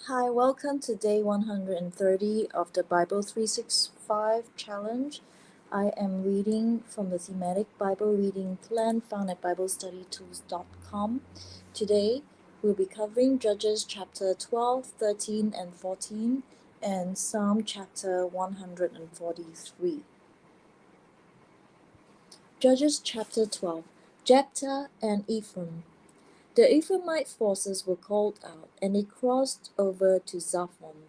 Hi, welcome to day 130 of the Bible 365 challenge. I am reading from the Thematic Bible reading plan found at BibleStudyTools.com. Today, we'll be covering Judges chapter 12, 13, and 14, and Psalm chapter 143. Judges chapter 12, Jephthah and Ephraim. The Ephraimite forces were called out, and they crossed over to Zaphon.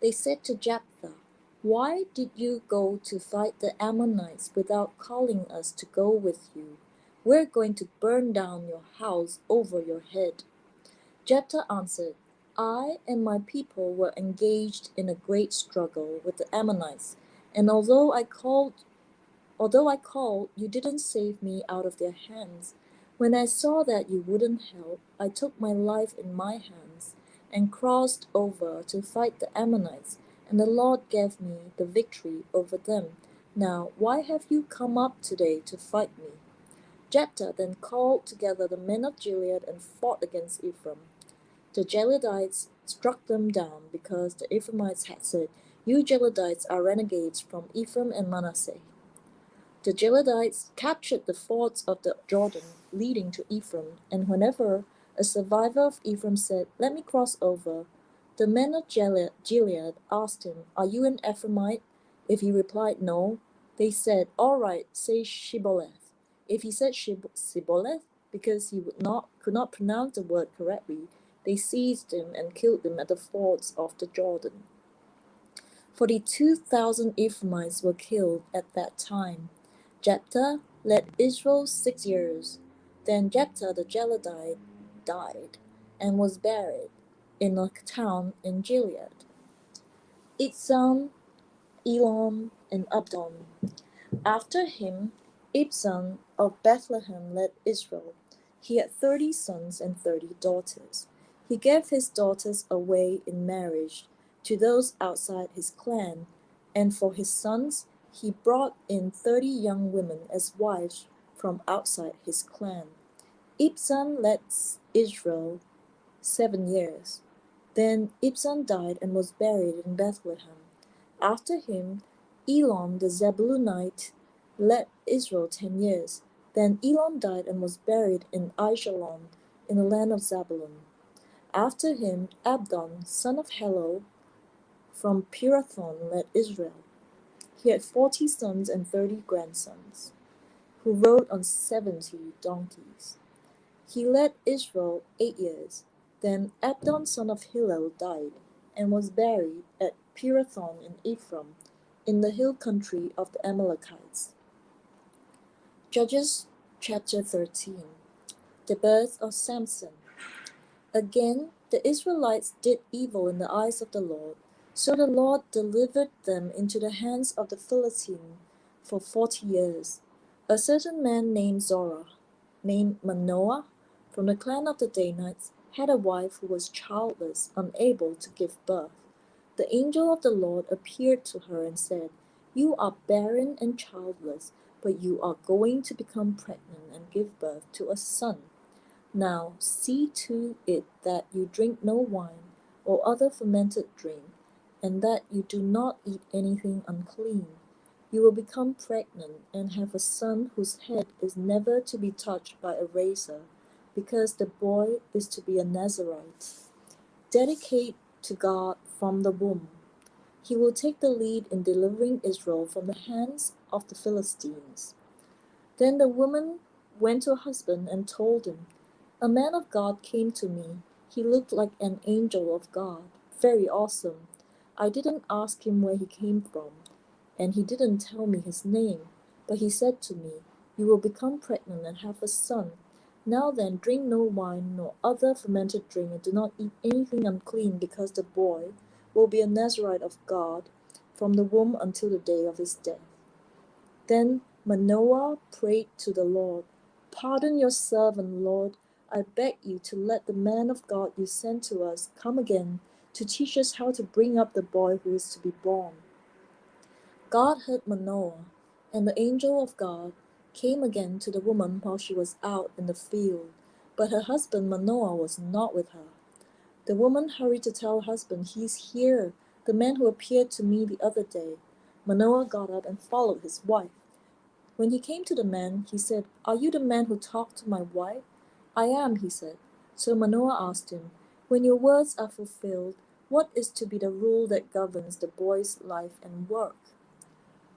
They said to Jephthah, "Why did you go to fight the Ammonites without calling us to go with you? We're going to burn down your house over your head." Jephthah answered, "I and my people were engaged in a great struggle with the Ammonites, and Although I called, you didn't save me out of their hands. When I saw that you wouldn't help, I took my life in my hands and crossed over to fight the Ammonites, and the Lord gave me the victory over them. Now, why have you come up today to fight me?" Jephthah then called together the men of Gilead and fought against Ephraim. The Gileadites struck them down because the Ephraimites had said, "You Gileadites are renegades from Ephraim and Manasseh." The Gileadites captured the fords of the Jordan leading to Ephraim, and whenever a survivor of Ephraim said, "Let me cross over," the men of Gilead asked him, "Are you an Ephraimite?" If he replied no, they said, "All right, say Shibboleth." If he said Shibboleth, because he could not pronounce the word correctly, they seized him and killed him at the fords of the Jordan. 42,000 Ephraimites were killed at that time. Jephthah led Israel 6 years. Then Jephthah the Gileadite died and was buried in a town in Gilead. Ibzan, Elon, and Abdon. After him, Ibzan of Bethlehem led Israel. He had 30 sons and 30 daughters. He gave his daughters away in marriage to those outside his clan, and for his sons he brought in 30 young women as wives from outside his clan. Ibzan led Israel 7 years. Then Ibzan died and was buried in Bethlehem. After him, Elon the Zebulunite led Israel 10 years. Then Elon died and was buried in Aijalon in the land of Zebulun. After him, Abdon, son of Helel, from Pirathon led Israel. He had 40 sons and 30 grandsons, who rode on 70 donkeys. He led Israel 8 years. Then Abdon, son of Hillel, died, and was buried at Pirathon in Ephraim, in the hill country of the Amalekites. Judges chapter 13. The birth of Samson. Again, the Israelites did evil in the eyes of the Lord, so the Lord delivered them into the hands of the Philistines for 40 years. A certain man named Manoah, from the clan of the Danites, had a wife who was childless, unable to give birth. The angel of the Lord appeared to her and said, "You are barren and childless, but you are going to become pregnant and give birth to a son. Now see to it that you drink no wine or other fermented drink, and that you do not eat anything unclean. You will become pregnant and have a son whose head is never to be touched by a razor, because the boy is to be a Nazirite, dedicated to God from the womb. He will take the lead in delivering Israel from the hands of the Philistines." Then the woman went to her husband and told him, "A man of God came to me. He looked like an angel of God, very awesome. I didn't ask him where he came from, and he didn't tell me his name, but he said to me, 'You will become pregnant and have a son. Now then, drink no wine nor other fermented drink, and do not eat anything unclean, because the boy will be a Nazirite of God from the womb until the day of his death.' Then Manoah prayed to the Lord, 'Pardon your servant, Lord. I beg you to let the man of God you sent to us come again to teach us how to bring up the boy who is to be born.' God heard Manoah, and the angel of God came again to the woman while she was out in the field, but her husband Manoah was not with her. The woman hurried to tell her husband, "He's here, the man who appeared to me the other day." Manoah got up and followed his wife. When he came to the man, he said, "Are you the man who talked to my wife?" "I am," he said. So Manoah asked him, "When your words are fulfilled, what is to be the rule that governs the boy's life and work?"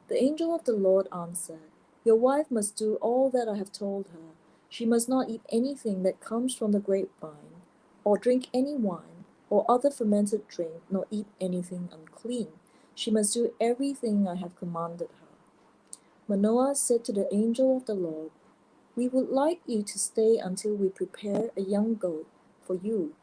The angel of the Lord answered, "Your wife must do all that I have told her. She must not eat anything that comes from the grapevine, or drink any wine, or other fermented drink, nor eat anything unclean. She must do everything I have commanded her." Manoah said to the angel of the Lord, "We would like you to stay until we prepare a young goat for you."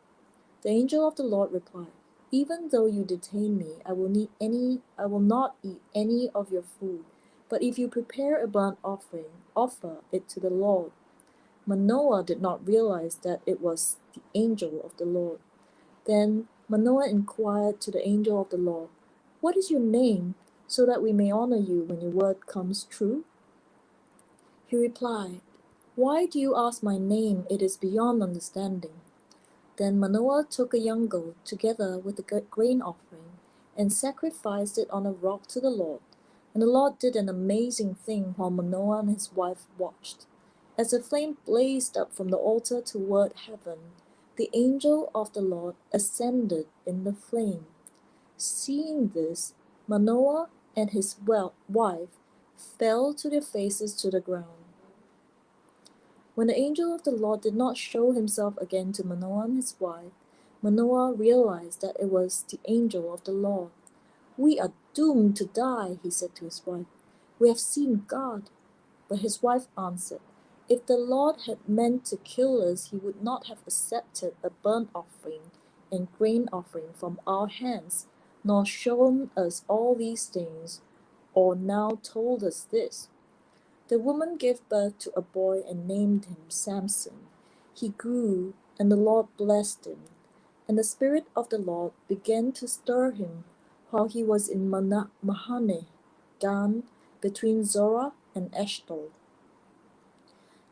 The angel of the Lord replied, "Even though you detain me, I will not eat any of your food. But if you prepare a burnt offering, offer it to the Lord." Manoah did not realize that it was the angel of the Lord. Then Manoah inquired to the angel of the Lord, "What is your name, so that we may honor you when your word comes true?" He replied, "Why do you ask my name? It is beyond understanding." Then Manoah took a young goat, together with the grain offering, and sacrificed it on a rock to the Lord. And the Lord did an amazing thing while Manoah and his wife watched. As the flame blazed up from the altar toward heaven, the angel of the Lord ascended in the flame. Seeing this, Manoah and his wife fell to their faces to the ground. When the angel of the Lord did not show himself again to Manoah and his wife, Manoah realized that it was the angel of the Lord. "We are doomed to die," he said to his wife. "We have seen God." But his wife answered, "If the Lord had meant to kill us, he would not have accepted a burnt offering and grain offering from our hands, nor shown us all these things, or now told us this." The woman gave birth to a boy and named him Samson. He grew, and the Lord blessed him. And the Spirit of the Lord began to stir him while he was in Mahane, Dan, between Zorah and Eshtaol.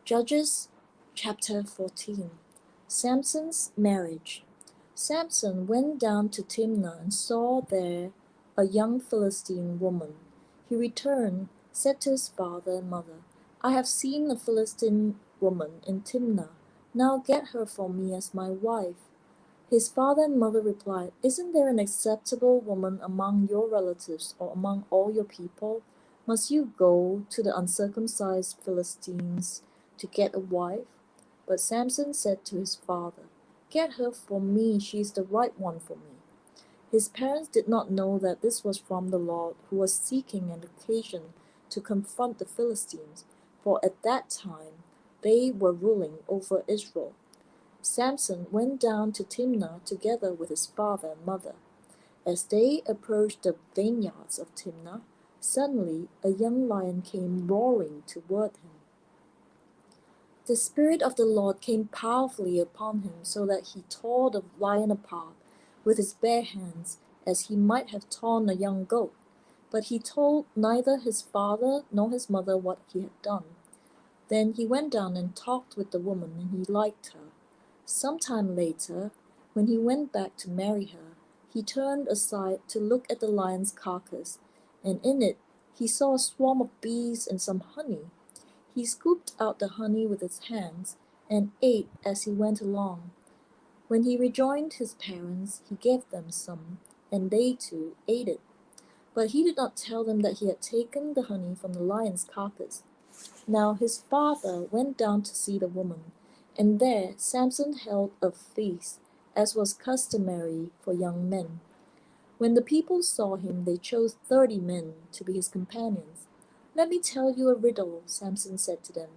Judges chapter 14. Samson's marriage. Samson went down to Timna and saw there a young Philistine woman. He returned, said to his father and mother, "I have seen a Philistine woman in Timna. Now get her for me as my wife." His father and mother replied, "Isn't there an acceptable woman among your relatives or among all your people? Must you go to the uncircumcised Philistines to get a wife?" But Samson said to his father, "Get her for me, she is the right one for me." His parents did not know that this was from the Lord, who was seeking an occasion to confront the Philistines, for at that time they were ruling over Israel. Samson went down to Timnah together with his father and mother. As they approached the vineyards of Timnah, suddenly a young lion came roaring toward him. The Spirit of the Lord came powerfully upon him, so that he tore the lion apart with his bare hands, as he might have torn a young goat. But he told neither his father nor his mother what he had done. Then he went down and talked with the woman, and he liked her. Some time later, when he went back to marry her, he turned aside to look at the lion's carcass, and in it he saw a swarm of bees and some honey. He scooped out the honey with his hands and ate as he went along. When he rejoined his parents, he gave them some, and they too ate it. But he did not tell them that he had taken the honey from the lion's carcass. Now his father went down to see the woman, and there Samson held a feast, as was customary for young men. When the people saw him, they chose 30 men to be his companions. "Let me tell you a riddle," Samson said to them.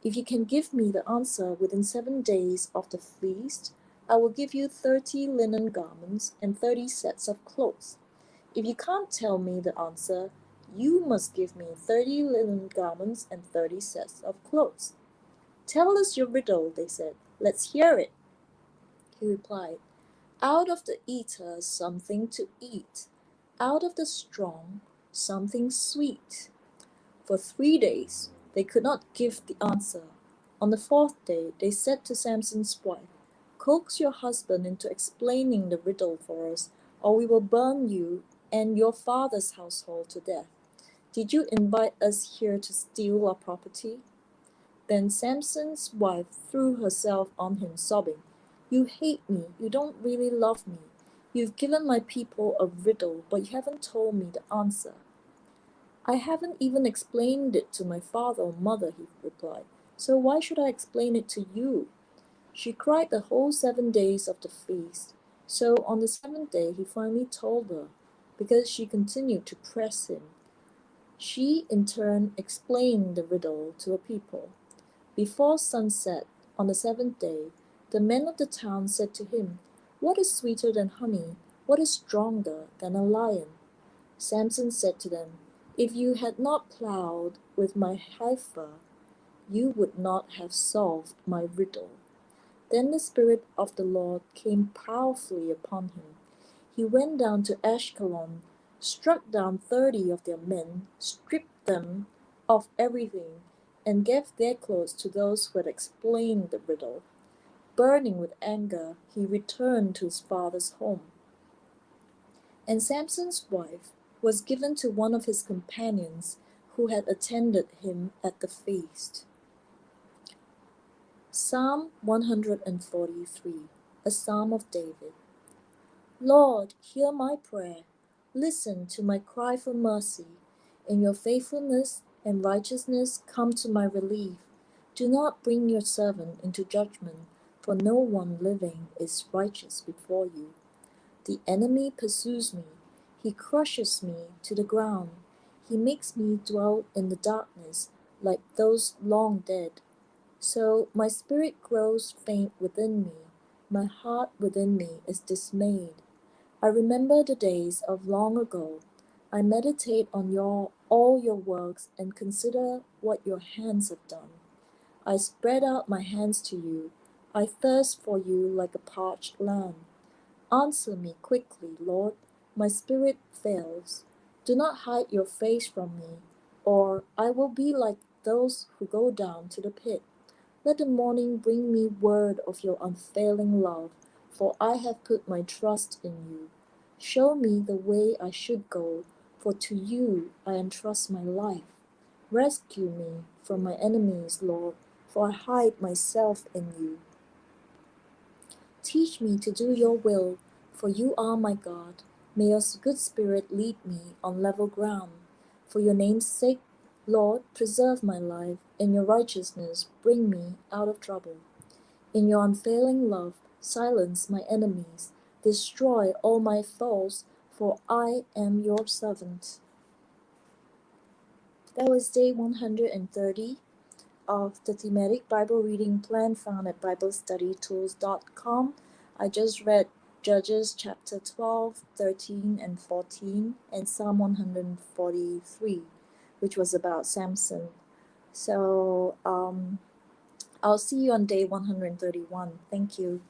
"If you can give me the answer within 7 days of the feast, I will give you 30 linen garments and 30 sets of clothes. If you can't tell me the answer, you must give me 30 linen garments and 30 sets of clothes." "Tell us your riddle," they said. "Let's hear it." He replied, "Out of the eater something to eat, out of the strong something sweet." For 3 days they could not give the answer. On the 4th day they said to Samson's wife, Coax your husband into explaining the riddle for us, or we will burn you and your father's household to death. Did you invite us here to steal our property?" Then Samson's wife threw herself on him, sobbing, "You hate me. You don't really love me. You've given my people a riddle, but you haven't told me the answer." "I haven't even explained it to my father or mother," he replied, "so why should I explain it to you?" She cried the whole 7 days of the feast. So on the seventh day he finally told her, because she continued to press him. She in turn explained the riddle to her people. Before sunset on the seventh day, the men of the town said to him, "What is sweeter than honey? What is stronger than a lion?" Samson said to them, "If you had not plowed with my heifer, you would not have solved my riddle." Then the Spirit of the Lord came powerfully upon him. He went down to Ashkelon, struck down 30 of their men, stripped them of everything, and gave their clothes to those who had explained the riddle. Burning with anger, he returned to his father's home. And Samson's wife was given to one of his companions who had attended him at the feast. Psalm 143, a psalm of David. Lord, hear my prayer. Listen to my cry for mercy. In your faithfulness and righteousness come to my relief. Do not bring your servant into judgment, for no one living is righteous before you. The enemy pursues me. He crushes me to the ground. He makes me dwell in the darkness like those long dead. So my spirit grows faint within me. My heart within me is dismayed. I remember the days of long ago. I meditate on all your works and consider what your hands have done. I spread out my hands to you. I thirst for you like a parched land. Answer me quickly, Lord. My spirit fails. Do not hide your face from me, or I will be like those who go down to the pit. Let the morning bring me word of your unfailing love, for I have put my trust in you. Show me the way I should go, for to you I entrust my life. Rescue me from my enemies, Lord, for I hide myself in you. Teach me to do your will, for you are my God. May your good spirit lead me on level ground. For your name's sake, Lord, preserve my life. In your righteousness, bring me out of trouble. In your unfailing love, silence my enemies. Destroy all my foes, for I am your servant. That was day 130 of the Thematic Bible Reading Plan found at BibleStudyTools.com. I just read Judges chapter 12, 13, and 14, and Psalm 143, which was about Samson. So I'll see you on day 131. Thank you.